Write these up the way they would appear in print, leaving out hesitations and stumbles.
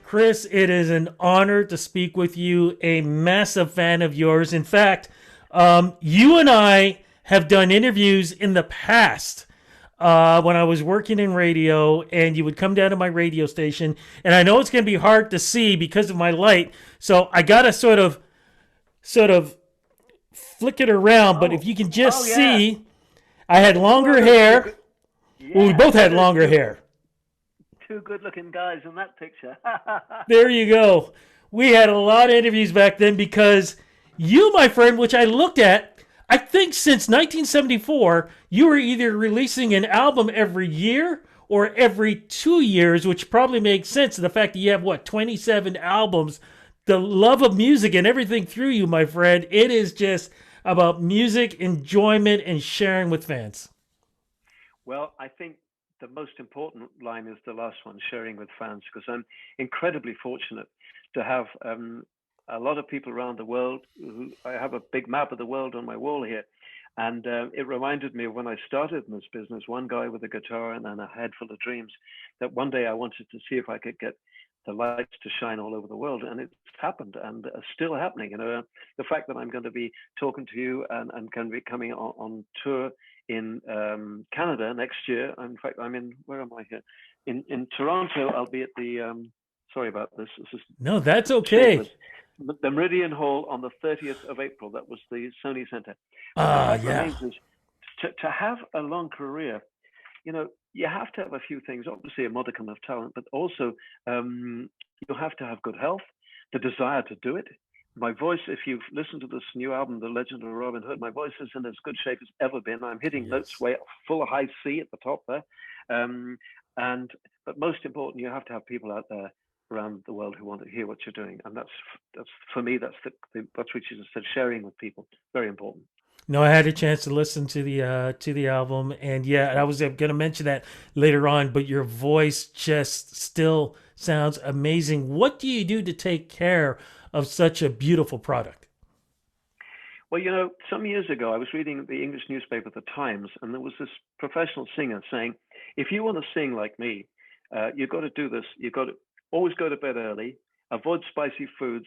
Chris, it is an honor to speak with you. A massive fan of yours. In fact, you and I have done interviews in the past when I was working in radio, and you would come down to my radio station. And I know it's going to be hard to see because of my light, so I got to sort of flick it around. But if Oh, you can just oh yeah. see, I had Well, longer there's two hair. good. Well, we Yeah, both had there's longer hair. two good-looking guys in that picture. There you go. We had a lot of interviews back then because you, my friend, which I looked at, I think since 1974, you were either releasing an album every year or every 2 years, which probably makes sense. The fact that you have, what, 27 albums, the love of music and everything through you, my friend, it is just about music, enjoyment, and sharing with fans. Well, I think the most important line is the last one, sharing with fans, because I'm incredibly fortunate to have a lot of people around the world. I have a big map of the world on my wall here. And it reminded me of when I started in this business, one guy with a guitar and then a head full of dreams, that one day I wanted to see if I could get the lights to shine all over the world. And it's happened and still happening. The fact that I'm going to be talking to you and going to be coming on tour in Canada next year. In fact, I'm in, where am I here? In Toronto, I'll be at the, sorry about this. This is No, that's shameless. okay. The Meridian Hall on the 30th of April. That was the Sony Center. But the fact Yeah. remains is to have a long career, you have to have a few things, obviously a modicum of talent, but also you have to have good health, the desire to do it. My voice, if you've listened to this new album, The Legend of Robin Hood, my voice is in as good shape as ever been. I'm hitting notes Yes. way full of high C at the top there. Um, but most important, you have to have people out there around the world who want to hear what you're doing. And that's for me, that's what you just said, sharing with people. Very important. No, I had a chance to listen to the album, and yeah, I was going to mention that later on. But your voice just still sounds amazing. What do you do to take care of such a beautiful product? Well, some years ago, I was reading the English newspaper, The Times, and there was this professional singer saying, if you want to sing like me, you've got to do this. You've got to always go to bed early, avoid spicy foods,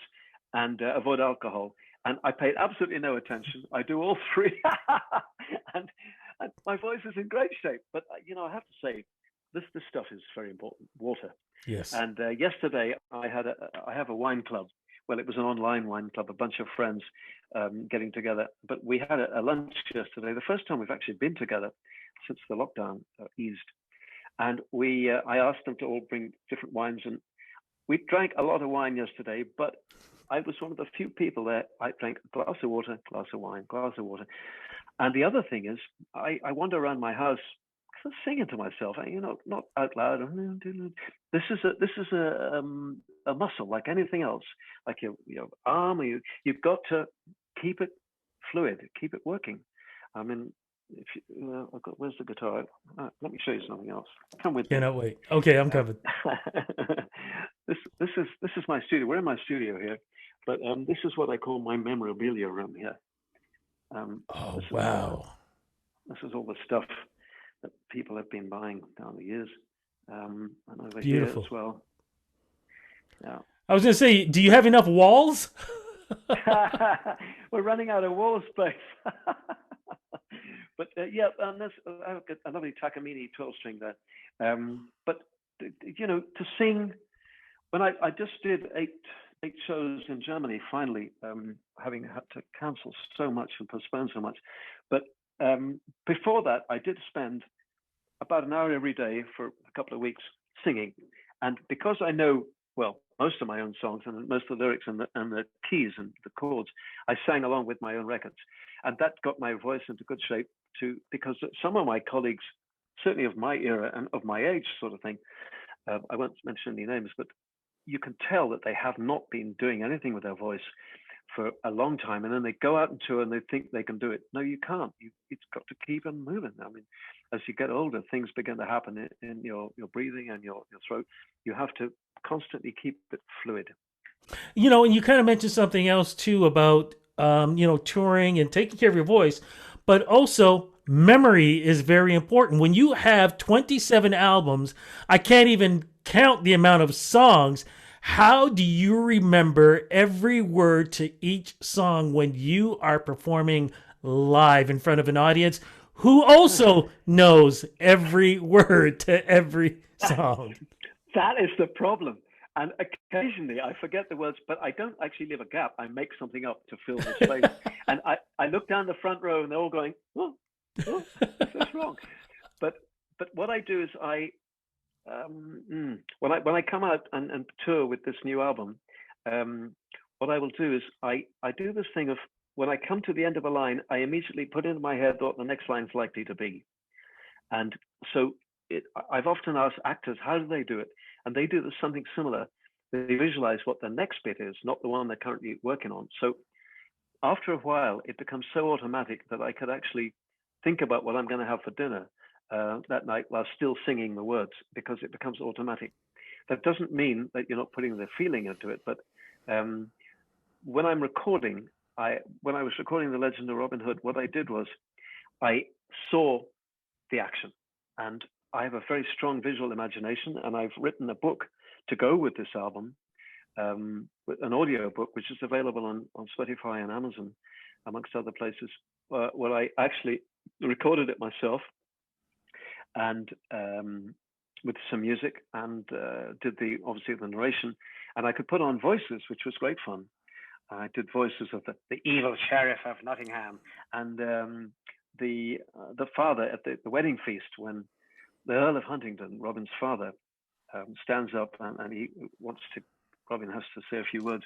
and avoid alcohol. And I paid absolutely no attention. I do all three. and, and my voice is in great shape. But, I have to say, this stuff is very important, water. Yes. And yesterday, I have a wine club. Well, it was an online wine club, a bunch of friends getting together. But we had a lunch yesterday, the first time we've actually been together since the lockdown eased. And I asked them to all bring different wines. And we drank a lot of wine yesterday, but I was one of the few people there. I drank a glass of water, glass of wine, glass of water. And the other thing is, I wander around my house singing to myself, not out loud. This is a muscle like anything else, like your arm. You've got to keep it fluid, keep it working. I mean, if where's the guitar? Let me show you something else. Come with me. Cannot wait. Okay, I'm covered. This is my studio. We're in my studio here, but this is what I call my memorabilia room here. Oh, This is wow. this is all the stuff that people have been buying down the years, and over here Beautiful. as well. Yeah. I was going to say, do you have enough walls? We're running out of wall space. But yeah, and I've got a lovely Takamine 12 string there. But to sing, when I just did eight shows in Germany, finally, having had to cancel so much and postpone so much. But before that, I did spend about an hour every day for a couple of weeks singing. And because I know, well, most of my own songs and most of the lyrics and the keys and the chords, I sang along with my own records. And that got my voice into good shape too, because some of my colleagues, certainly of my era and of my age sort of thing, I won't mention any names, but you can tell that they have not been doing anything with their voice for a long time, and then they go out and tour and they think they can do it. No, you can't. It's got to keep on moving. I mean, as you get older, things begin to happen in your breathing and your throat. You have to constantly keep it fluid. And you kind of mentioned something else too about, touring and taking care of your voice, but also memory is very important. When you have 27 albums, I can't even count the amount of songs. How do you remember every word to each song when you are performing live in front of an audience who also knows every word to every song? That is the problem. And occasionally I forget the words, but I don't actually leave a gap. I make something up to fill the space. And I look down the front row and they're all going, oh, oh, what's this wrong? But what I do is when I come out and tour with this new album, um, what I will do is I do this thing of when I come to the end of a line, I immediately put into my head what the next line is likely to be. And so I've often asked actors, how do they do it? And they do something similar. They visualize what the next bit is, not the one they're currently working on. So after a while, it becomes so automatic that I could actually think about what I'm going to have for dinner that night while still singing the words, because it becomes automatic. That doesn't mean that you're not putting the feeling into it, but um, when I'm recording, when I was recording The Legend of Robin Hood, what I did was I saw the action. And I have a very strong visual imagination, and I've written a book to go with this album, an audio book, which is available on Spotify and Amazon, amongst other places, where I actually recorded it myself and with some music and did obviously the narration, and I could put on voices, which was great fun. I did voices of the evil sheriff of Nottingham and the father at the wedding feast when the Earl of Huntingdon, Robin's father, stands up and he wants to. Robin has to say a few words,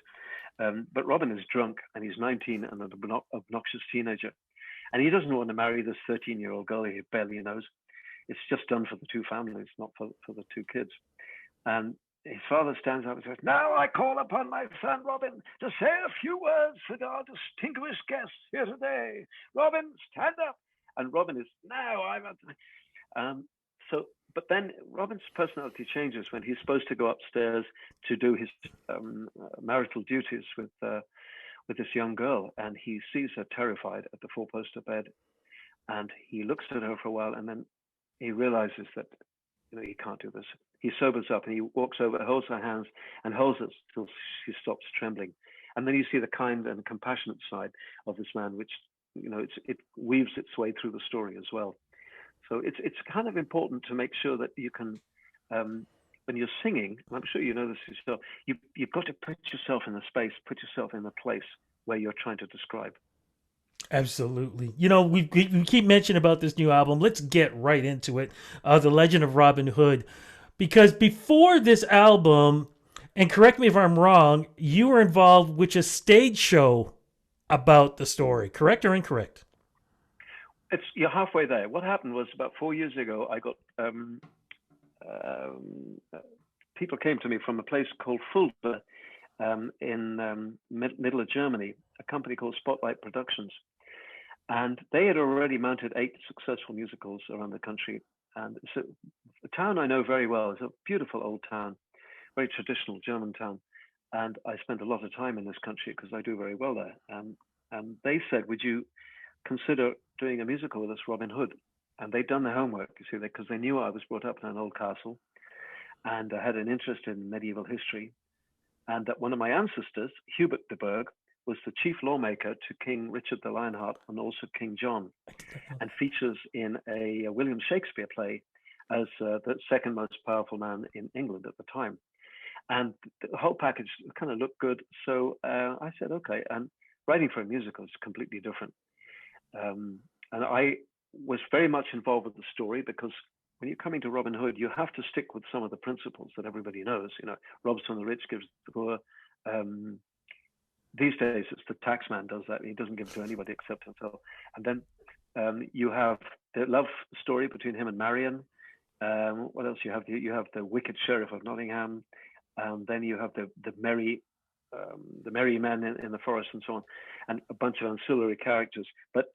but Robin is drunk and he's 19 and an obnoxious teenager, and he doesn't want to marry this 13-year-old girl he barely knows. It's just done for the two families, not for the two kids. And his father stands up and says, "Now I call upon my son Robin to say a few words for our distinguished guests here today. Robin, stand up." And Robin is, "Now I'm at." But then Robin's personality changes when he's supposed to go upstairs to do his marital duties with this young girl, and he sees her terrified at the four-poster bed, and he looks at her for a while, and then he realizes that he can't do this. He sobers up and he walks over, holds her hands, and holds her till she stops trembling. And then you see the kind and compassionate side of this man, which it weaves its way through the story as well. So it's kind of important to make sure that you can, when you're singing, I'm sure you know this yourself, you've got to put yourself in the space, put yourself in the place where you're trying to describe. Absolutely. We keep mentioning about this new album. Let's get right into it. The Legend of Robin Hood. Because before this album, and correct me if I'm wrong, you were involved with a stage show about the story. Correct or incorrect? You're halfway there. What happened was about 4 years ago, I got um, people came to me from a place called Fulda in middle of Germany, a company called Spotlight Productions. And they had already mounted 8 successful musicals around the country. And it's a town I know very well. It's a beautiful old town, very traditional German town. And I spent a lot of time in this country because I do very well there. And they said, "Would you consider doing a musical with us, Robin Hood?" And they'd done their homework, you see, because they knew I was brought up in an old castle and I had an interest in medieval history. And that one of my ancestors, Hubert de Burgh, was the chief lawmaker to King Richard the Lionheart and also King John, and features in a William Shakespeare play as the second most powerful man in England at the time. And the whole package kind of looked good. So I said, okay. And writing for a musical is completely different. And I was very much involved with the story because when you're coming to Robin Hood, you have to stick with some of the principles that everybody knows. Robs from the rich, gives to the poor. These days, it's the tax man does that. He doesn't give to anybody except himself. And then you have the love story between him and Marion. What else you have? You have the wicked sheriff of Nottingham. Then you have the merry men in the forest and so on, and a bunch of ancillary characters. But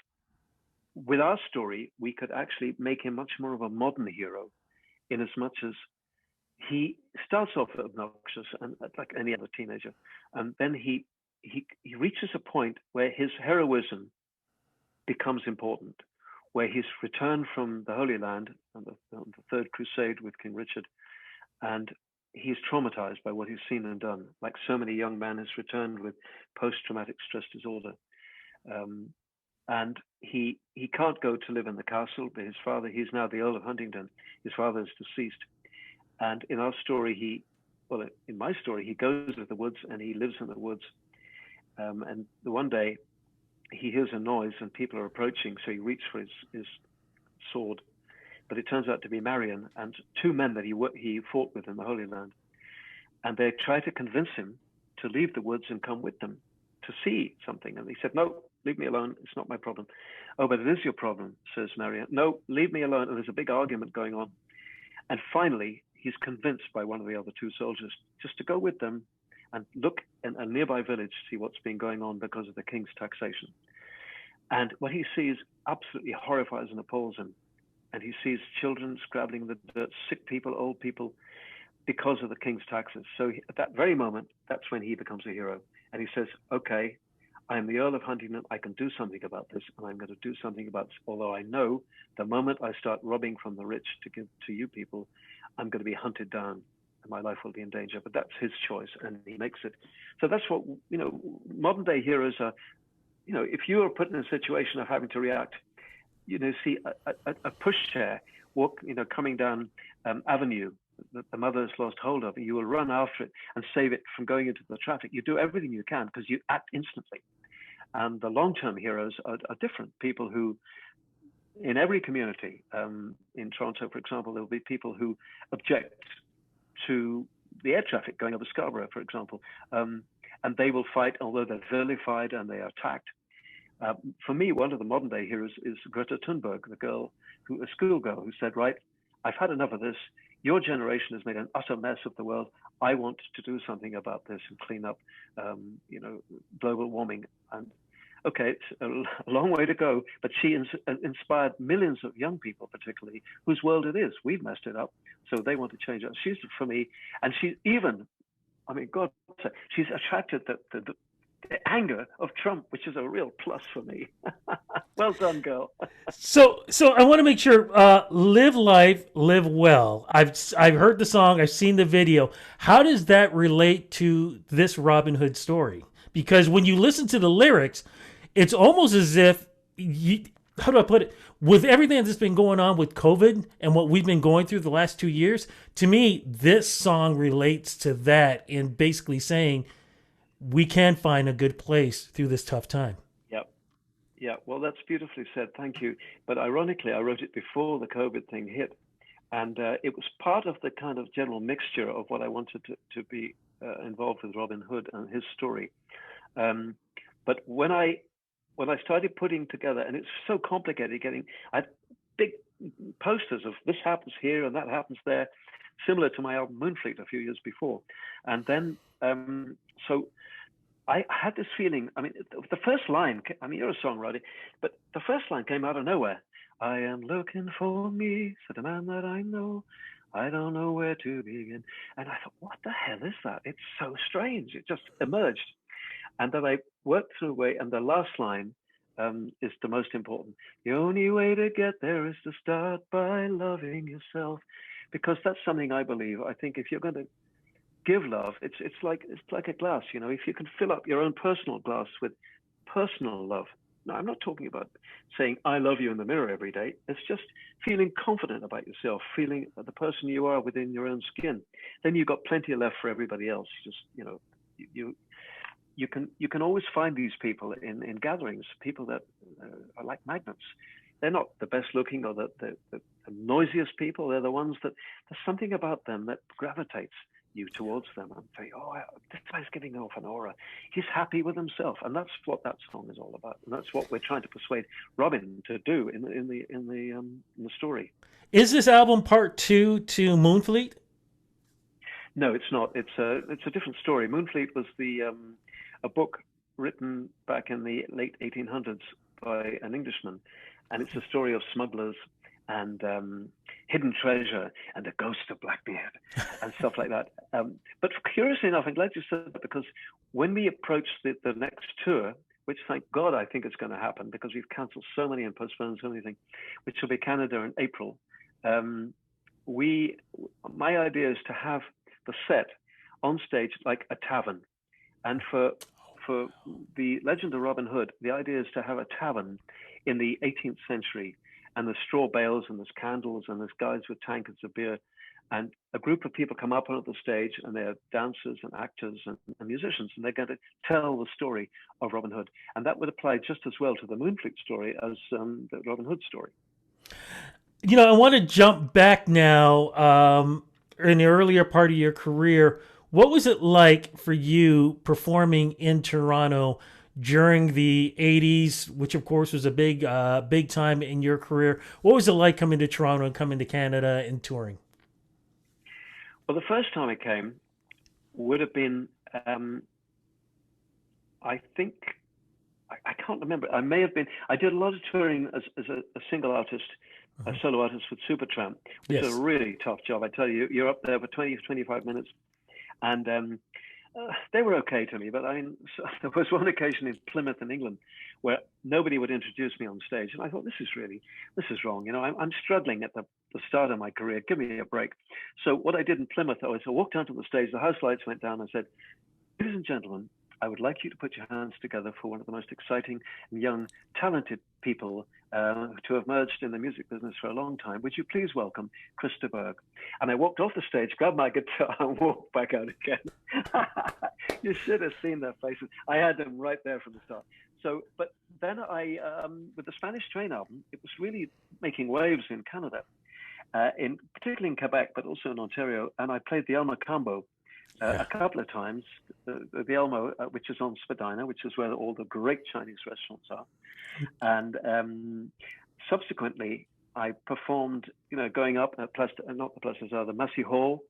with our story, we could actually make him much more of a modern hero, in as much as he starts off obnoxious and like any other teenager, and then he reaches a point where his heroism becomes important, where he's returned from the Holy Land and the Third Crusade with King Richard, and he's traumatized by what he's seen and done. Like so many young men, has returned with post-traumatic stress disorder, um, and he can't go to live in the castle. But his father, he's now the Earl of Huntingdon. His father is deceased, and in our story, in my story, he goes to the woods and he lives in the woods. And the one day he hears a noise and people are approaching, so he reaches for his sword, but it turns out to be Marion and two men that he fought with in the Holy Land, and they try to convince him to leave the woods and come with them to see something. And he said, "No, leave me alone. It's not my problem." "Oh, but it is your problem," says Marion. "No, leave me alone." And there's a big argument going on. And finally, he's convinced by one of the other two soldiers just to go with them and look in a nearby village, see what's been going on because of the king's taxation. And what he sees absolutely horrifies and appalls him. And he sees children scrabbling in the dirt, sick people, old people, because of the king's taxes. So at that very moment, that's when he becomes a hero. And he says, "Okay, I am the Earl of Huntingdon. I can do something about this, and I'm going to do something about this. Although I know the moment I start robbing from the rich to give to you people, I'm going to be hunted down and my life will be in danger." But that's his choice, and he makes it. So that's what, modern day heroes are. If you are put in a situation of having to react, see a pushchair coming down avenue that the mother's lost hold of, and you will run after it and save it from going into the traffic. You do everything you can because you act instantly. And the long-term heroes are different. People who, in every community, in Toronto, for example, there will be people who object to the air traffic going over Scarborough, for example, and they will fight, although they're vilified and they are attacked. For me, one of the modern day heroes is Greta Thunberg, a schoolgirl who said, "Right, I've had enough of this. Your generation has made an utter mess of the world. I want to do something about this and clean up, global warming." And okay, it's a long way to go, but she inspired millions of young people, particularly, whose world it is. We've messed it up, so they want to change it. She's, for me, and she's even, God, she's attracted the anger of Trump, which is a real plus for me. Well done, girl. So I want to make sure. Live life, live well. I've heard the song. I've seen the video. How does that relate to this Robin Hood story? Because when you listen to the lyrics, it's almost as if how do I put it? With everything that's been going on with COVID and what we've been going through the last 2 years, to me, this song relates to that in basically saying we can find a good place through this tough time. Yeah, well, that's beautifully said. Thank you. But ironically, I wrote it before the COVID thing hit, and it was part of the kind of general mixture of what I wanted to be involved with Robin Hood and his story. But when I started putting together, and it's so complicated I had big posters of this happens here and that happens there, similar to my album Moonfleet a few years before, and then so I had this feeling. The first line, you're a songwriter, but the first line came out of nowhere. "I am looking for me," said a man that I know. "I don't know where to begin." And I thought, what the hell is that? It's so strange. It just emerged. And then I worked through a way, and the last line is the most important. "The only way to get there is to start by loving yourself," because that's something I believe. I think if you're going to give love, it's like a glass. If you can fill up your own personal glass with personal love. Now, I'm not talking about saying "I love you" in the mirror every day. It's just feeling confident about yourself, feeling the person you are within your own skin. Then you've got plenty left for everybody else. Just you can always find these people in gatherings. People that are like magnets. They're not the best looking or the noisiest people. They're the ones that there's something about them that gravitates you towards them and say, "Oh, this guy's giving off an aura. He's happy with himself," and that's what that song is all about. And that's what we're trying to persuade Robin to do in the story. Is this album part 2 to Moonfleet? No, it's not. It's a different story. Moonfleet was a book written back in the late 1800s by an Englishman, and it's a story of smugglers and hidden treasure and the ghost of Blackbeard and stuff like that. But curiously enough, I'm glad you said that, because when we approach the next tour, which thank God I think it's going to happen because we've cancelled so many and postponed so many things, which will be Canada in April. My idea is to have the set on stage like a tavern. And for the legend of Robin Hood, the idea is to have a tavern in the 18th century, and there's straw bales and there's candles and there's guys with tankards of beer, and a group of people come up onto the stage, and they're dancers and actors and musicians, and they're going to tell the story of Robin Hood. And that would apply just as well to the Moonfleet story as the Robin Hood story. I want to jump back now in the earlier part of your career. What was it like for you performing in Toronto during the 80s, which of course was a big time in your career? What was it like coming to Toronto and coming to Canada and touring? Well, the first time I came would have been, I think, I can't remember. I may have been. I did a lot of touring as a single artist, a solo artist with Supertramp, which is a really tough job. I tell you, you're up there for 20 to 25 minutes, and they were okay to me. But I mean, there was one occasion in Plymouth in England where nobody would introduce me on stage, and I thought, this is wrong. I'm struggling at the start of my career. Give me a break. So what I did in Plymouth, I walked onto the stage, the house lights went down, and I said, ladies and gentlemen, I would like you to put your hands together for one of the most exciting, young, talented people to have merged in the music business for a long time. Would you please welcome Christa Berg? And I walked off the stage, grabbed my guitar, and walked back out again. You should have seen their faces. I had them right there from the start. So, but then with the Spanish Train album, it was really making waves in Canada, particularly in Quebec, but also in Ontario. And I played the El Macambo a couple of times, the Elmo, which is on Spadina, which is where all the great Chinese restaurants are. And subsequently, I performed, going up at not the Plaza, the Massey Hall,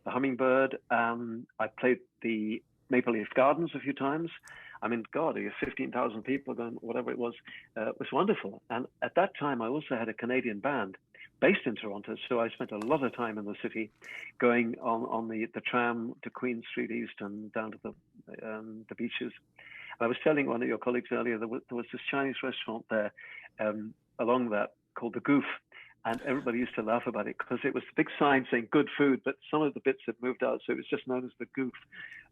the Hummingbird. I played the Maple Leaf Gardens a few times. I mean, God, you have 15,000 people going, whatever it was. It was wonderful. And at that time, I also had a Canadian band based in Toronto, so I spent a lot of time in the city, going on the tram to Queen Street East and down to the beaches. And I was telling one of your colleagues earlier, there was this Chinese restaurant there along that called the Goof, and everybody used to laugh about it because it was a big sign saying good food, but some of the bits had moved out, so it was just known as the Goof.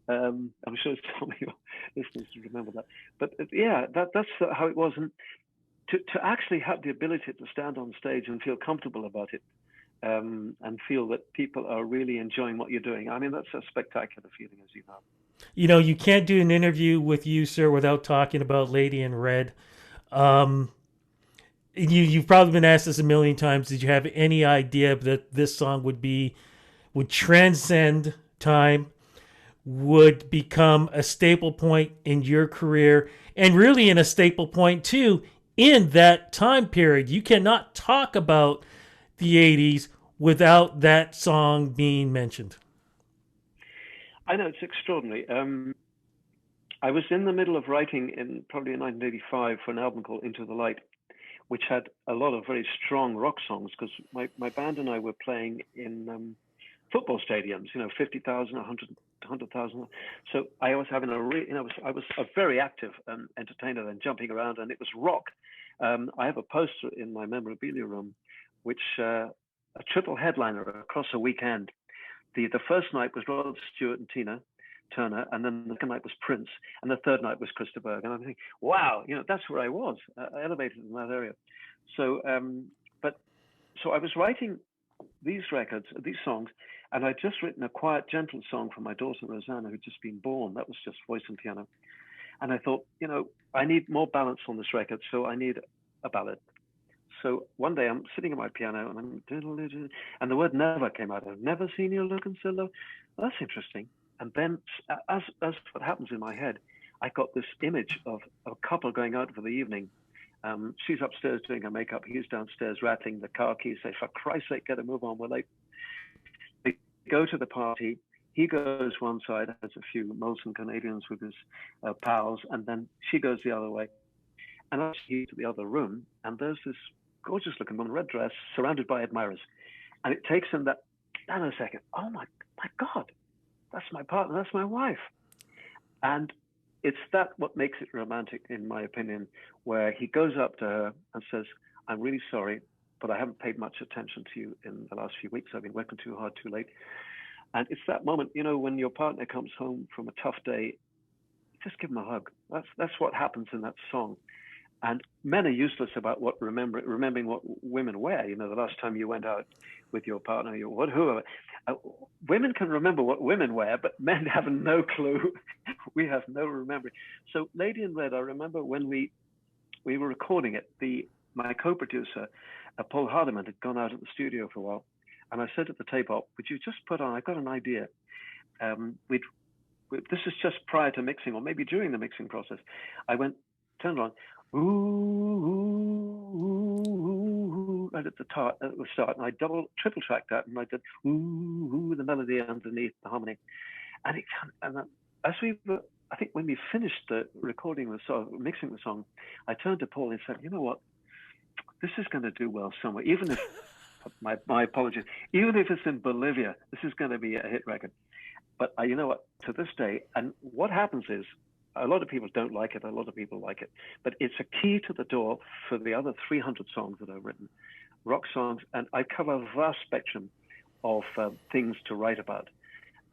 I'm sure some of your listeners remember that. But that's how it was. And to actually have the ability to stand on stage and feel comfortable about it, and feel that people are really enjoying what you're doing. I mean, that's a spectacular feeling, as you know. You can't do an interview with you, sir, without talking about Lady in Red. You've probably been asked this a million times. Did you have any idea that this song would transcend time, would become a staple point in your career, and really in a staple point too in that time period? You cannot talk about the 80s without that song being mentioned. I know, it's extraordinary. I was in the middle of writing probably in 1985 for an album called Into the Light, which had a lot of very strong rock songs, because my band and I were playing in football stadiums, 50,000, 100,000. So I was having I was a very active entertainer and jumping around, and it was rock. I have a poster in my memorabilia room, which a triple headliner across a weekend. The first night was Rod Stewart and Tina Turner, and then the second night was Prince, and the third night was Christa Berg. And I'm thinking, wow, that's where I was, elevated in that area. So, so I was writing these records, these songs, and I'd just written a quiet, gentle song for my daughter Rosanna, who'd just been born. That was just voice and piano. And I thought, I need more balance on this record, so I need a ballad. So one day I'm sitting at my piano and the word never came out. I've never seen you looking so low. Well, that's interesting. And then as what happens in my head, I got this image of a couple going out for the evening. She's upstairs doing her makeup. He's downstairs rattling the car keys. Say, for Christ's sake, get a move on. We're late. They go to the party. He goes one side, has a few Molson Canadians with his pals, and then she goes the other way. And I see to the other room, and there's this gorgeous looking woman, red dress, surrounded by admirers. And it takes him that nanosecond. Oh my God, that's my partner, that's my wife. And it's what makes it romantic, in my opinion, where he goes up to her and says, I'm really sorry, but I haven't paid much attention to you in the last few weeks. I've been working too hard, too late. And it's that moment, you know, when your partner comes home from a tough day, just give them a hug. That's what happens in that song. And men are useless about remembering what women wear. You know, the last time you went out with your partner, whoever. Women can remember what women wear, but men have no clue. We have no remembering. So, Lady in Red, I remember when we were recording it. My co-producer, Paul Hardiman, had gone out of the studio for a while, and I said at the tape op, "Would you just put on? I've got an idea. This is just prior to mixing, or maybe during the mixing process." I turned on, ooh, ooh, ooh, right at the start, and I triple tracked that, and I did ooh, the melody underneath the harmony, and as we were, I think when we finished the recording the song, mixing the song, I turned to Paul and said, "You know what? This is going to do well somewhere, even if my apologies, even if it's in Bolivia, this is going to be a hit record." But you know what? To this day, and what happens is, a lot of people don't like it. A lot of people like it, but it's a key to the door for the other 300 songs that I've written, rock songs, and I cover a vast spectrum of things to write about.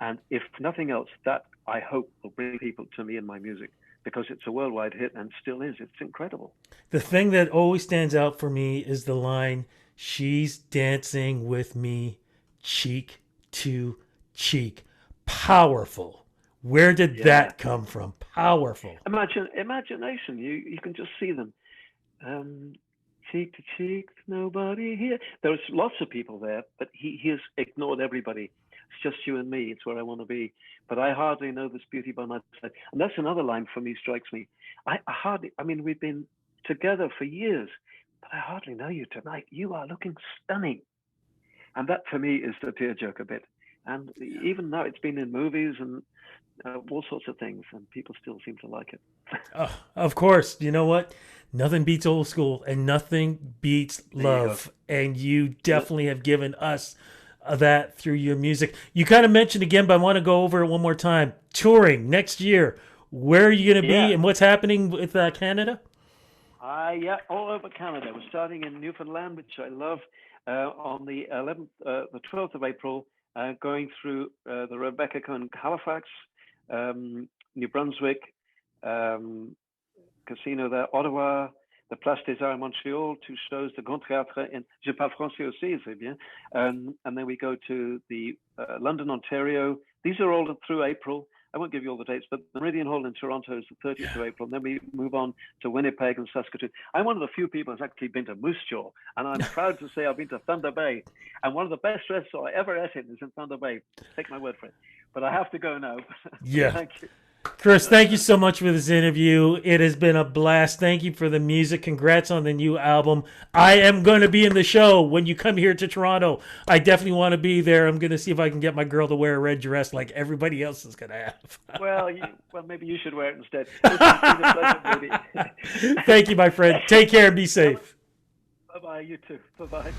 And if nothing else, that I hope will bring people to me and my music, because it's a worldwide hit and still is. It's incredible. The thing that always stands out for me is the line, "She's dancing with me, cheek to cheek." Powerful. Where did that come from? Powerful. Imagination. You can just see them. Cheek to cheek, nobody here. There's lots of people there, but he has ignored everybody. It's just you and me. It's where I want to be. But I hardly know this beauty by my side. And that's another line for me, strikes me. We've been together for years, but I hardly know you tonight. You are looking stunning. And that for me is the tearjerker bit. And even now, it's been in movies and all sorts of things, and people still seem to like it. Of course. You know what? Nothing beats old school, and nothing beats love. And you definitely have given us that through your music. You kind of mentioned again, but I want to go over it one more time. Touring next year. Where are you going to be, and what's happening with Canada? All over Canada. We're starting in Newfoundland, which I love, on the 12th of April. Going through the Rebecca Cohen Halifax, New Brunswick, Casino there, Ottawa, the Place des Arts Montreal, 2 shows, the Grand Théâtre, and Je parle français aussi, c'est bien. And then we go to the London, Ontario. These are all through April. I won't give you all the dates, but the Meridian Hall in Toronto is the 30th of April. And then we move on to Winnipeg and Saskatoon. I'm one of the few people who's actually been to Moose Jaw, and I'm proud to say I've been to Thunder Bay. And one of the best restaurants I ever ate in is in Thunder Bay. Take my word for it. But I have to go now. Yeah. Thank you. Chris, thank you so much for this interview. It has been a blast. Thank you for the music. Congrats on the new album. I am going to be in the show when you come here to Toronto. I definitely want to be there. I'm going to see if I can get my girl to wear a red dress like everybody else is going to have. Well, maybe you should wear it instead. It's been a pleasure, Thank you, my friend. Take care and be safe. Bye-bye. You too. Bye-bye.